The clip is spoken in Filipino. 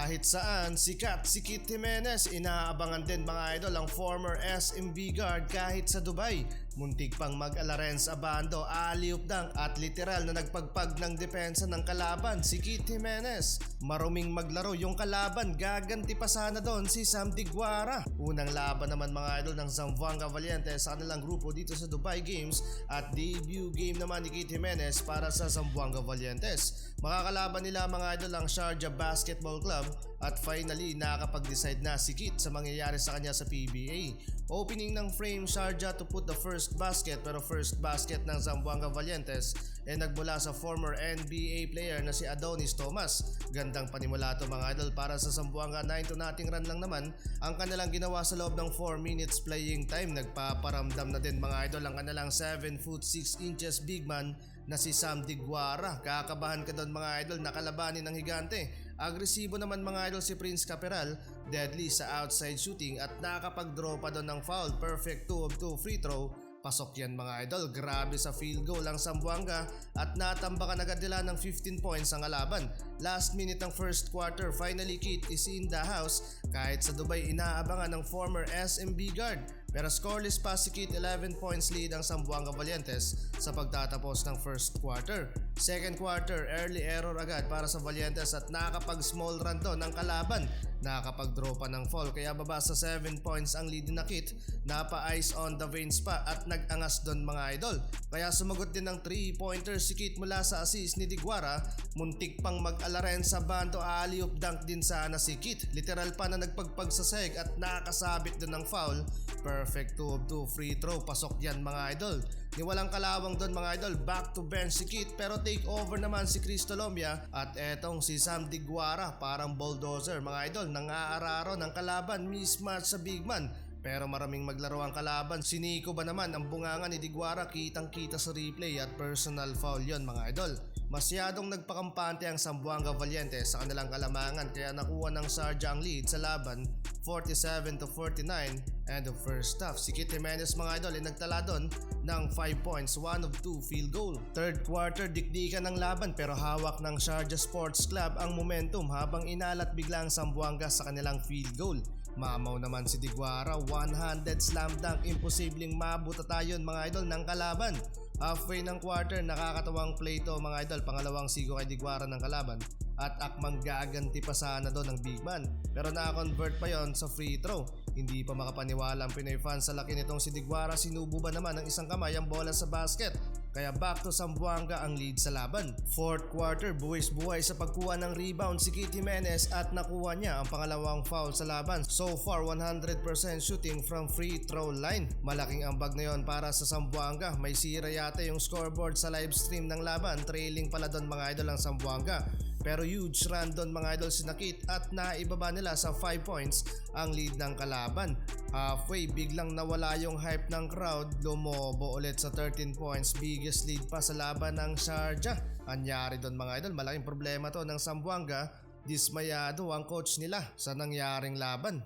Kahit saan, sikat si Kit Jimenez. Inaabangan din mga idol ang former SMB guard kahit sa Dubai. Muntik pang mag-alaren sa bando, alley-oop dunk at literal na nagpagpag ng depensa ng kalaban si Kit Jimenez. Maruming maglaro yung kalaban, gaganti pa sana doon si Sam Diguara. Unang laban naman mga idol ng Zamboanga Valientes sa kanilang grupo dito sa Dubai Games at debut game naman ni Kit Jimenez para sa Zamboanga Valientes. Makakalaban nila mga idol ang Sharjah Basketball Club at finally nakakapag-decide na si Kit sa mangyayari sa kanya sa PBA. Opening ng frame Sharjah to put the first basket, pero first basket ng Zamboanga Valientes ay nagmula sa former NBA player na si Adonis Thomas. Gandang panimula to mga idol para sa Zamboanga. 9-0 run lang naman ang kanilang ginawa sa loob ng 4 minutes playing time. Nagpaparamdam na din mga idol ang kanilang 7 foot 6 inches big man na si Sam Diguara. Kakabahan ka doon mga idol, nakalabanin ng higante. Agresibo naman mga idol si Prince Caperal, deadly sa outside shooting at nakakapag-draw pa doon ng foul. Perfect 2 of 2 free throw. Pasok yan mga idol, grabe sa field goal ang Zamboanga at natambakan agad nila ng 15 points ang kalaban. Last minute ng first quarter, finally Kit is in the house. Kahit sa Dubai inaabangan ng former SMB guard, pero scoreless pa si Kit, 11 points lead ang Zamboanga Valientes sa pagtatapos ng first quarter. Second quarter, early error agad para sa Valientes at nakakapag small run doon ng kalaban. Nakakapag-draw pa ng fall kaya baba sa 7 points ang lead na Kit. Napa-ice on the veins pa at nag-angas doon mga idol. Kaya sumagot din ng 3-pointer si Kit mula sa assist ni Diguara. Muntik pang mag-alaren sa bando, alley-oop dunk din sana si Kit. Literal pa na nagpagpag sa seg at nakakasabit doon ng foul. Perfect 2 of 2 free throw. Pasok yan mga idol. Ni walang kalawang doon mga idol, back to bench si Kit pero take over naman si Cristo Lombia at etong si Sam Diguara parang bulldozer mga idol, nang-aararo ng kalaban, mismatch sa big man. Pero maraming maglaro ang kalaban. Si Nico ba naman ang bunganga ni Diguara, kitang kita sa replay at personal foul yon mga idol. Masyadong nagpakampante ang Zamboanga Valientes sa kanilang kalamangan kaya nakuha ng Sharjah ang lead sa laban 47-49 and the first half. Si Kit Jimenez mga idol ay nagtala doon ng 5 points, 1 of 2 field goal. Third quarter, dikdikan ng laban pero hawak ng Sharjah Sports Club ang momentum habang inalat bigla ang Zamboanga sa kanilang field goal. Mamaw naman si Diguara, one-handed slam dunk, imposibleng mabutatayon mga idol ng kalaban. Halfway ng quarter, nakakatawang play to mga idol, pangalawang sigo kay Diguara ng kalaban at akmang gaganti pa sana doon ng big man pero na-convert pa yon sa free throw. Hindi pa makapaniwala ang Pinoy fans sa laki nitong si Diguara. Sinubo ba naman ng isang kamay ang bola sa basket kaya back to Zamboanga ang lead sa laban. Fourth quarter, buwis-buhay sa pagkuha ng rebound si Kit Jimenez at nakuha niya ang pangalawang foul sa laban. So far 100% shooting from free throw line. Malaking ambag na yon para sa Zamboanga. May sira yata yung scoreboard sa live stream ng laban, trailing pala doon mga idol ang Zamboanga. Pero huge run doon mga idol si Kit at naibaba nila sa 5 points ang lead ng kalaban. Halfway, biglang nawala yung hype ng crowd, lumobo ulit sa 13 points, biggest lead pa sa laban ng Sharjah. Anyari doon mga idol, malaking problema to ng Zamboanga. Dismayado ang coach nila sa nangyaring laban.